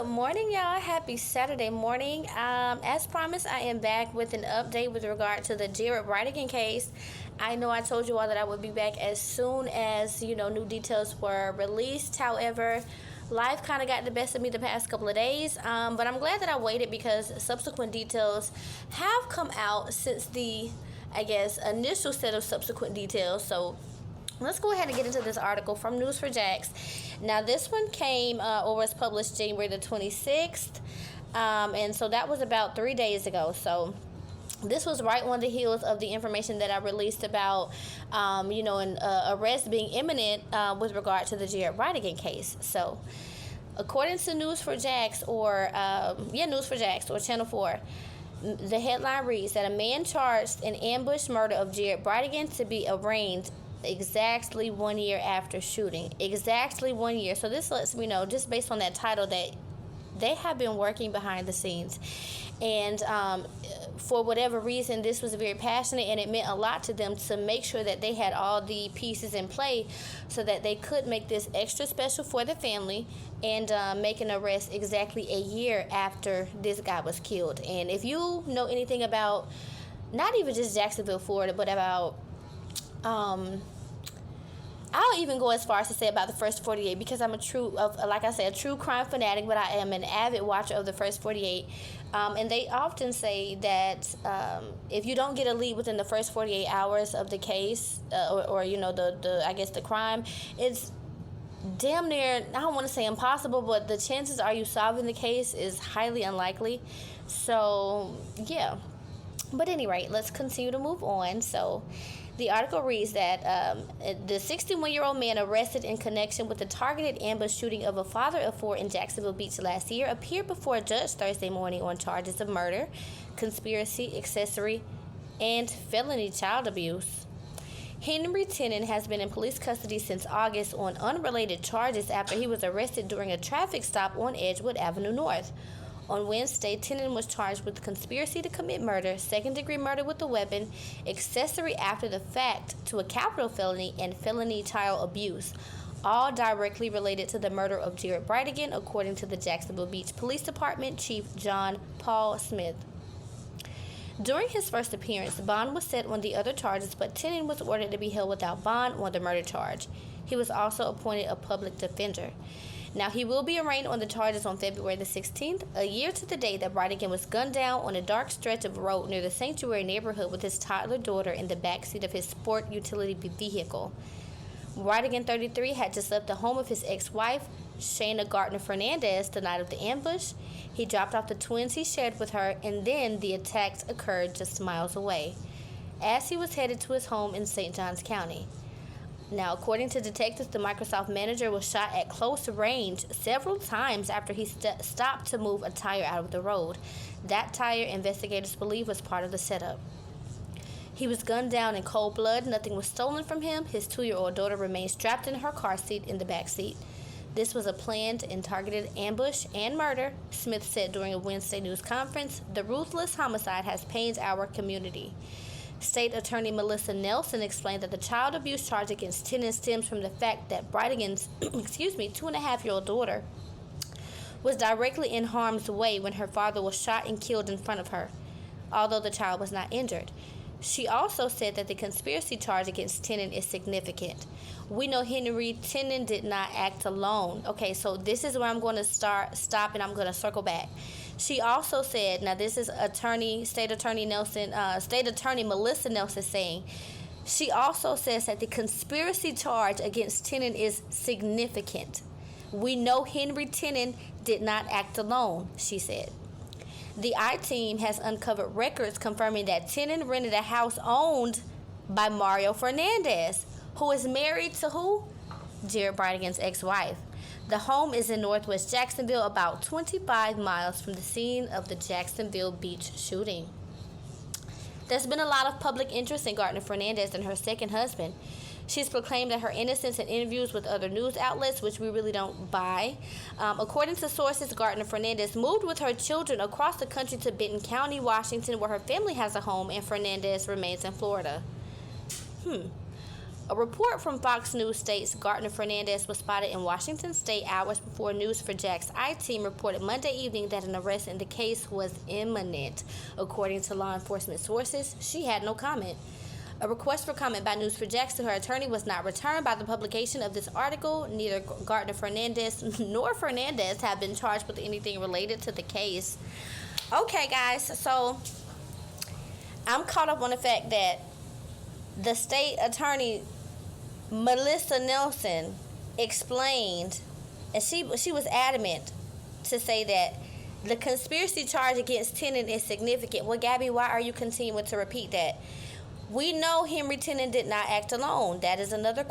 Good morning, y'all. Happy Saturday morning. As promised, I am back with an update with regard to the Jared Bridegan case. I know I told you all that I would be back as soon as, new details were released. However, life kind of got the best of me the past couple of days, but I'm glad that I waited because subsequent details have come out since the, initial set of subsequent details. So let's go ahead and get into this article from News4Jax. Now, this one came or was published January the 26th, and so that was about 3 days ago. So this was right on the heels of the information that I released about, an arrest being imminent with regard to the Jared Bridegan case. So, according to News4Jax or Channel 4, the headline reads that a man charged in ambush murder of Jared Bridegan to be arraigned exactly 1 year after shooting. Exactly 1 year. So this lets me know, just based on that title, that they have been working behind the scenes. And for whatever reason, this was very passionate, and it meant a lot to them to make sure that they had all the pieces in play so that they could make this extra special for the family and make an arrest exactly a year after this guy was killed. And if you know anything about not even just Jacksonville, Florida, but about I'll even go as far as to say about the First 48, because I'm a true crime fanatic, but I am an avid watcher of the First 48. And they often say that if you don't get a lead within the first 48 hours of the case, the crime, it's damn near, I don't want to say impossible, but the chances are you solving the case is highly unlikely. So, yeah. But at any rate, let's continue to move on. So, the article reads that the 61-year-old man arrested in connection with the targeted ambush shooting of a father of four in Jacksonville Beach last year appeared before a judge Thursday morning on charges of murder, conspiracy, accessory, and felony child abuse. Henry Tennant has been in police custody since August on unrelated charges after he was arrested during a traffic stop on Edgewood Avenue North. On Wednesday, Tennant was charged with conspiracy to commit murder, second-degree murder with a weapon, accessory after the fact to a capital felony, and felony child abuse, all directly related to the murder of Jared Bridegan, according to the Jacksonville Beach Police Department Chief John Paul Smith. During his first appearance, bond was set on the other charges, but Tennant was ordered to be held without bond on the murder charge. He was also appointed a public defender. Now, he will be arraigned on the charges on February the 16th, a year to the day that Bridegan was gunned down on a dark stretch of road near the Sanctuary neighborhood with his toddler daughter in the backseat of his sport utility vehicle. Bridegan, 33, had just left the home of his ex-wife, Shanna Gardner-Fernandez, the night of the ambush. He dropped off the twins he shared with her, and then the attacks occurred just miles away, as he was headed to his home in St. Johns County. Now, according to detectives, the Microsoft manager was shot at close range several times after he stopped to move a tire out of the road. That tire, investigators believe, was part of the setup. He was gunned down in cold blood. Nothing was stolen from him. His 2-year-old daughter remained strapped in her car seat in the back seat. This was a planned and targeted ambush and murder, Smith said during a Wednesday news conference. The ruthless homicide has pained our community. State Attorney Melissa Nelson explained that the child abuse charge against Tennant stems from the fact that Bridegan's 2.5-year-old daughter was directly in harm's way when her father was shot and killed in front of her, although the child was not injured. She also said that the conspiracy charge against Tennant is significant. We know Henry Tennant did not act alone. Okay, so this is where I'm going to stop, and I'm going to circle back. She also said, now this is State Attorney Melissa Nelson saying, she also says that the conspiracy charge against Tennant is significant. We know Henry Tennant did not act alone, she said. The I-Team has uncovered records confirming that Tennant rented a house owned by Mario Fernandez, who is married to who? Jared Bridegan's ex-wife. The home is in northwest Jacksonville, about 25 miles from the scene of the Jacksonville Beach shooting. There's been a lot of public interest in Gardner-Fernandez and her second husband. She's proclaimed that her innocence in interviews with other news outlets, which we really don't buy. According to sources, Gardner-Fernandez moved with her children across the country to Benton County, Washington, where her family has a home, and Fernandez remains in Florida. A report from Fox News states Gardner-Fernandez was spotted in Washington State hours before News4Jack's I-team reported Monday evening that an arrest in the case was imminent. According to law enforcement sources, she had no comment. A request for comment by News4Jack to her attorney was not returned by the publication of this article. Neither Gardner-Fernandez nor Fernandez have been charged with anything related to the case. Okay, guys, so I'm caught up on the fact that the state attorney, Melissa Nelson, explained, and she was adamant to say that the conspiracy charge against Tennant is significant. Well, Gabby, why are you continuing to repeat that? We know Henry Tennant did not act alone. That is another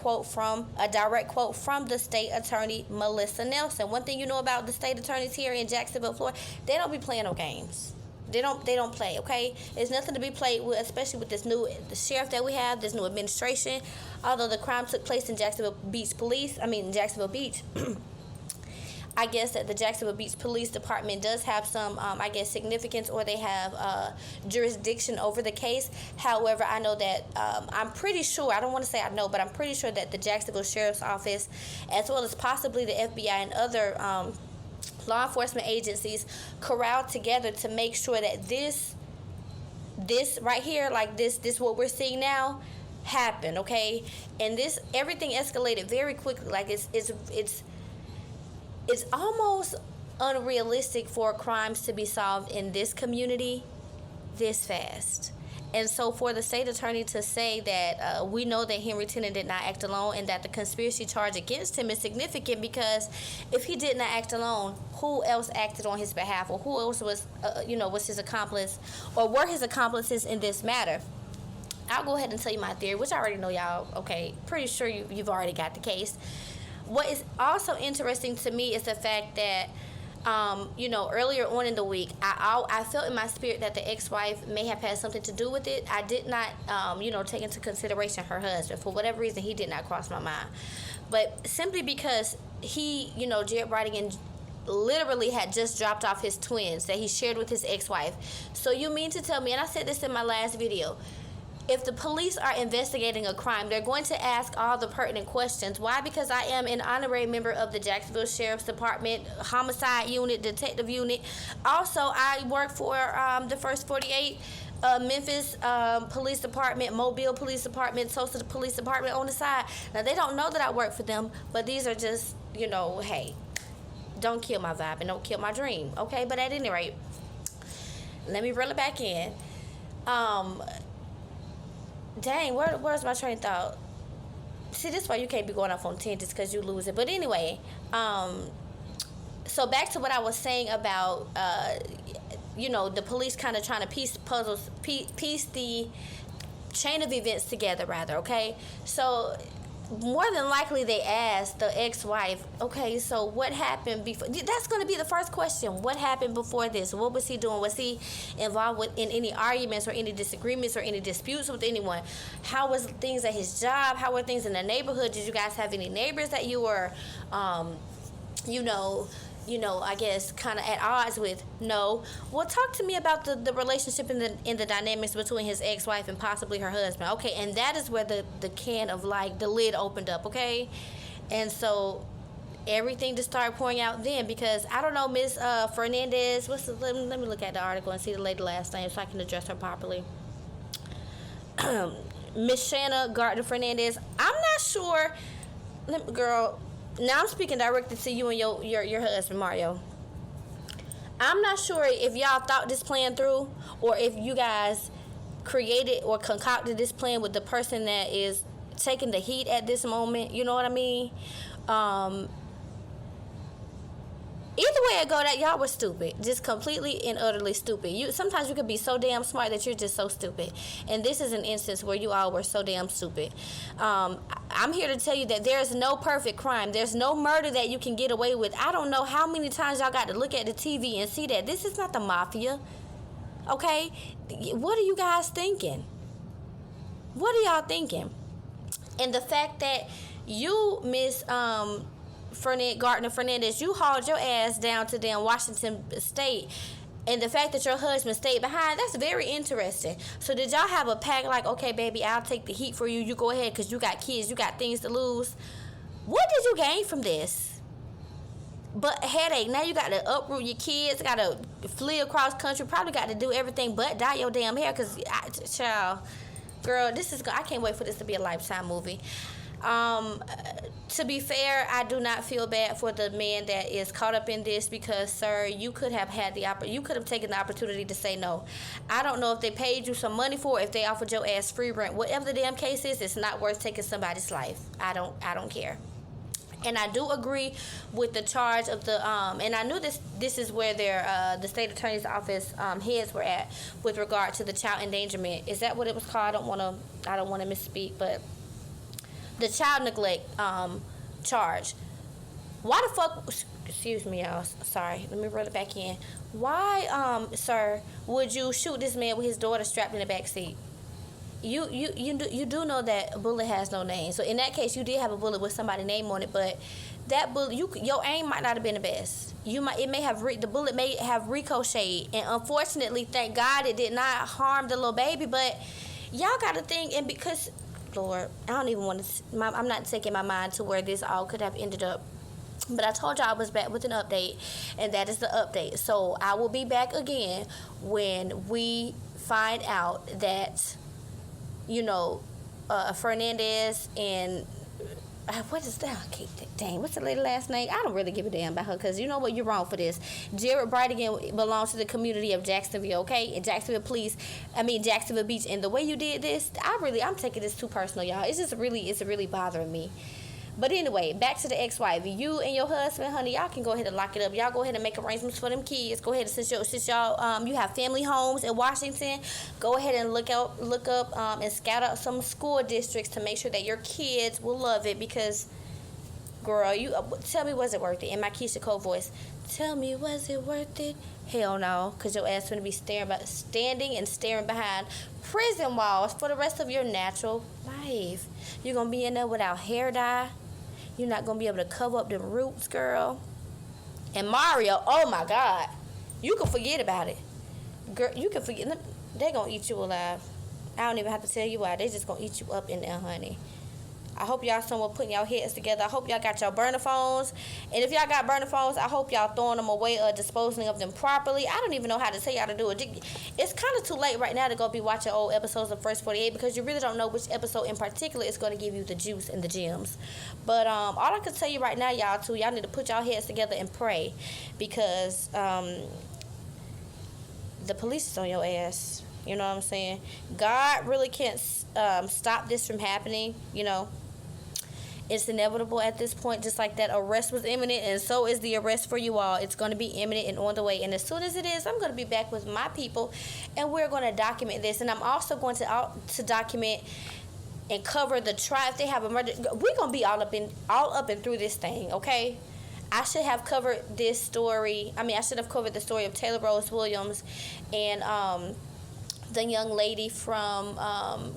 a direct quote from the state attorney, Melissa Nelson. One thing you know about the state attorneys here in Jacksonville, Florida, they don't be playing no games. They don't play, okay? There's nothing to be played with, especially with the sheriff that we have, this new administration. Although the crime took place in Jacksonville Beach. I guess that the Jacksonville Beach Police Department does have some, significance, or they have jurisdiction over the case. However, I know that I'm pretty sure, I don't want to say I know, but I'm pretty sure that the Jacksonville Sheriff's Office, as well as possibly the FBI and other law enforcement agencies, corralled together to make sure that this right here, like this what we're seeing now, happened, okay? And everything escalated very quickly. Like it's almost unrealistic for crimes to be solved in this community this fast. And so for the state attorney to say that we know that Henry Tennant did not act alone and that the conspiracy charge against him is significant, because if he did not act alone, who else acted on his behalf, or who else was his accomplice, or were his accomplices in this matter? I'll go ahead and tell you my theory, which I already know y'all, okay, pretty sure you've already got the case. What is also interesting to me is the fact that, earlier on in the week, I felt in my spirit that the ex-wife may have had something to do with it. I did not, take into consideration her husband. For whatever reason, he did not cross my mind. But simply because he, Jared Bridegan literally had just dropped off his twins that he shared with his ex-wife. So you mean to tell me, and I said this in my last video, if the police are investigating a crime, they're going to ask all the pertinent questions. Why? Because I am an honorary member of the Jacksonville Sheriff's Department, Homicide Unit, Detective Unit. Also, I work for the First 48, Memphis Police Department, Mobile Police Department, Tulsa Police Department on the side. Now, they don't know that I work for them, but these are just, hey, don't kill my vibe and don't kill my dream, okay? But at any rate, let me reel it back in. Dang, where's my train of thought? See, this is why you can't be going off on tangents, because you lose it. But anyway, so back to what I was saying about, the police kind of trying to piece the chain of events together, rather, okay? So more than likely they asked the ex-wife, okay, so what happened before? That's going to be the first question. What happened before this? What was he doing? Was he involved in any arguments or any disagreements or any disputes with anyone? How was things at his job? How were things in the neighborhood? Did you guys have any neighbors that you were, I guess kind of at odds with? No. Well, talk to me about the relationship in the dynamics between his ex-wife and possibly her husband. Okay, and that is where the can of, the lid opened up, okay? And so everything just started pouring out then, because I don't know, Miss Fernandez, let me look at the article and see the lady last name so I can address her properly. Miss Shanna Gardner-Fernandez. I'm not sure, girl. Now I'm speaking directly to you and your husband, Mario. I'm not sure if y'all thought this plan through, or if you guys created or concocted this plan with the person that is taking the heat at this moment. You know what I mean? Either way it go, that y'all were stupid, just completely and utterly stupid. Sometimes you could be so damn smart that you're just so stupid, and this is an instance where you all were so damn stupid. I'm here to tell you that there's no perfect crime. There's no murder that you can get away with. I don't know how many times y'all got to look at the TV and see that this is not the mafia. Okay, what are you guys thinking? What are y'all thinking? And the fact that you, Miss Gardner-Fernandez, you hauled your ass down to damn Washington State And the fact that your husband stayed behind, that's very interesting. So did y'all have a pact like, okay, baby, I'll take the heat for you. You go ahead because you got kids. You got things to lose. What did you gain from this? But a headache. Now you got to uproot your kids. Got to flee across country. Probably got to do everything but dye your damn hair because, child, girl, I can't wait for this to be a Lifetime movie. To be fair, I do not feel bad for the man that is caught up in this because, sir, you could have taken the opportunity to say no. I don't know if they paid you some money for it, if they offered your ass free rent. Whatever the damn case is, it's not worth taking somebody's life. I don't care. And I do agree with the charge of the and I knew this is where the state attorney's office heads were at with regard to the child endangerment. Is that what it was called? I don't want to misspeak, but the child neglect charge. Why the fuck? Excuse me, y'all. Sorry. Let me run it back in. Why, sir, would you shoot this man with his daughter strapped in the back seat? You do know that a bullet has no name. So in that case, you did have a bullet with somebody's name on it, but that bullet, your aim might not have been the best. The bullet may have ricocheted, and unfortunately, thank God, it did not harm the little baby. But y'all got to think, and because, Lord, I don't even want to. I'm not taking my mind to where this all could have ended up. But I told y'all I was back with an update, and that is the update. So I will be back again when we find out that, Fernandez and what is that? Dang, what's the lady last name? I don't really give a damn about her because you know what? You're wrong for this. Jared Bridegan belongs to the community of Jacksonville, okay? And Jacksonville Beach. And the way you did this, I'm taking this too personal, y'all. It's really bothering me. But anyway, back to the ex-wife. You and your husband, honey, y'all can go ahead and lock it up. Y'all go ahead and make arrangements for them kids. Go ahead and since y'all you have family homes in Washington, go ahead and look up and scout out some school districts to make sure that your kids will love it. Because, girl, you tell me, was it worth it? In my Keisha Cole voice, tell me, was it worth it? Hell no, because your ass going to be standing and staring behind prison walls for the rest of your natural life. You're going to be in there without hair dye. You're not going to be able to cover up them roots, girl. And Mario, oh my God. You can forget about it. Girl, you can forget. They're going to eat you alive. I don't even have to tell you why. They just going to eat you up in there, honey. I hope y'all somewhere putting y'all heads together. I hope y'all got your burner phones. And if y'all got burner phones, I hope y'all throwing them away or disposing of them properly. I don't even know how to tell y'all to do it. It's kind of too late right now to go be watching old episodes of First 48 because you really don't know which episode in particular is going to give you the juice and the gems. But all I can tell you right now, y'all need to put y'all heads together and pray because the police is on your ass. You know what I'm saying? God really can't stop this from happening, It's inevitable at this point, just like that arrest was imminent, and so is the arrest for you all. It's going to be imminent and on the way. And as soon as it is, I'm going to be back with my people, and we're going to document this. And I'm also going to document and cover the trial. If they have a murder, we're going to be all up and through this thing, okay? I should have covered this story. I should have covered the story of Taylor Rose Williams and the young lady from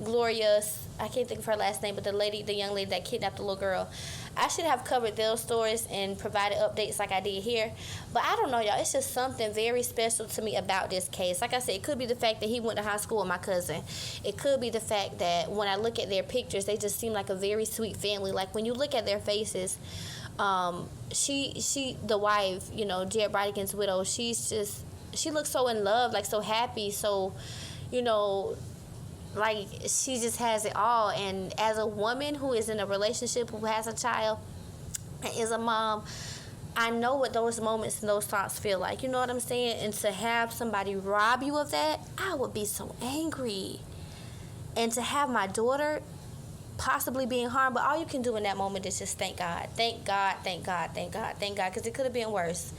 Gloria's, I can't think of her last name, but the young lady that kidnapped the little girl. I should have covered those stories and provided updates like I did here. But I don't know, y'all. It's just something very special to me about this case. Like I said, it could be the fact that he went to high school with my cousin. It could be the fact that when I look at their pictures, they just seem like a very sweet family. Like when you look at their faces, she the wife, Jared Bridegan's widow, she looks so in love, like so happy, so, like she just has it all. And as a woman who is in a relationship, who has a child, and is a mom, I know what those moments and those thoughts feel like. You know what I'm saying? And to have somebody rob you of that, I would be so angry. And to have my daughter possibly being harmed, but all you can do in that moment is just thank God. Thank God, thank God, thank God, thank God, because it could have been worse.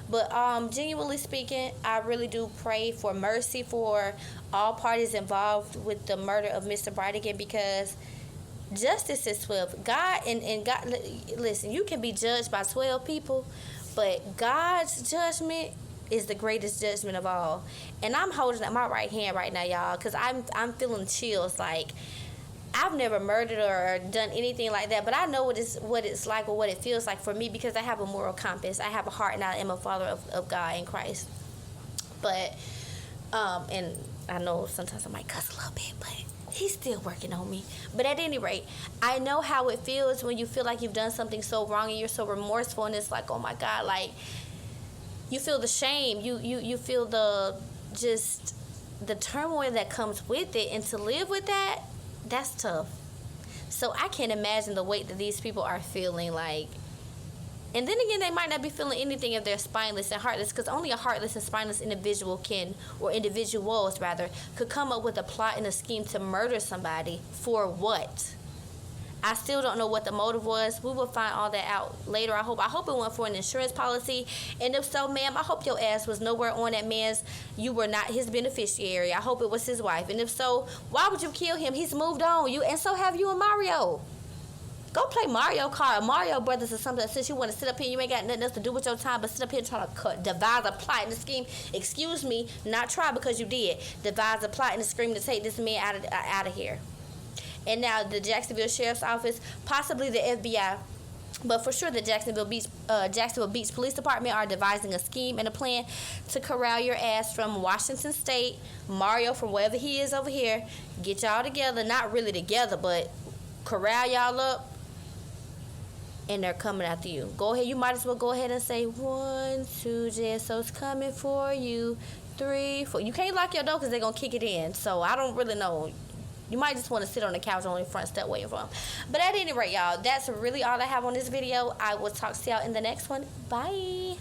But genuinely speaking, I really do pray for mercy for all parties involved with the murder of Mr. Bridegan, because justice is swift. God, listen, you can be judged by 12 people, but God's judgment is the greatest judgment of all. And I'm holding up my right hand right now, y'all, because I'm feeling chills. Like, I've never murdered or done anything like that, but I know what it's like or what it feels like for me, because I have a moral compass. I have a heart, and I am a follower of God in Christ. But and I know sometimes I might cuss a little bit, but he's still working on me. But at any rate, I know how it feels when you feel like you've done something so wrong and you're so remorseful, and it's like, oh my God, like, you feel the shame, you feel the just the turmoil that comes with it, and to live with that, that's tough. So I can't imagine the weight that these people are feeling, like. And then again, they might not be feeling anything if they're spineless and heartless, because only a heartless and spineless individual can, or individuals rather, could come up with a plot and a scheme to murder somebody. For what? I still don't know what the motive was. We will find all that out later. I hope it went for an insurance policy. And if so, ma'am, I hope your ass was nowhere on that man's. You were not his beneficiary. I hope it was his wife. And if so, why would you kill him? He's moved on. And so have you and Mario. Go play Mario Kart, Mario Brothers, or something. Since you want to sit up here, you ain't got nothing else to do with your time but sit up here and try to devise a plot and a scheme. Excuse me, not try, because you did. Devise a plot and a scheme to take this man out of here. And now the Jacksonville Sheriff's Office, possibly the FBI, but for sure the Jacksonville Beach Police Department are devising a scheme and a plan to corral your ass from Washington State, Mario from wherever he is over here, get y'all together, not really together, but corral y'all up, and they're coming after you. Go ahead, you might as well go ahead and say 1, 2, JSO's coming for you, 3, 4. You can't lock your door because they're going to kick it in, so I don't really know. You might just want to sit on the couch on your front step waiting for them. But at any rate, y'all, that's really all I have on this video. I will talk to y'all in the next one. Bye.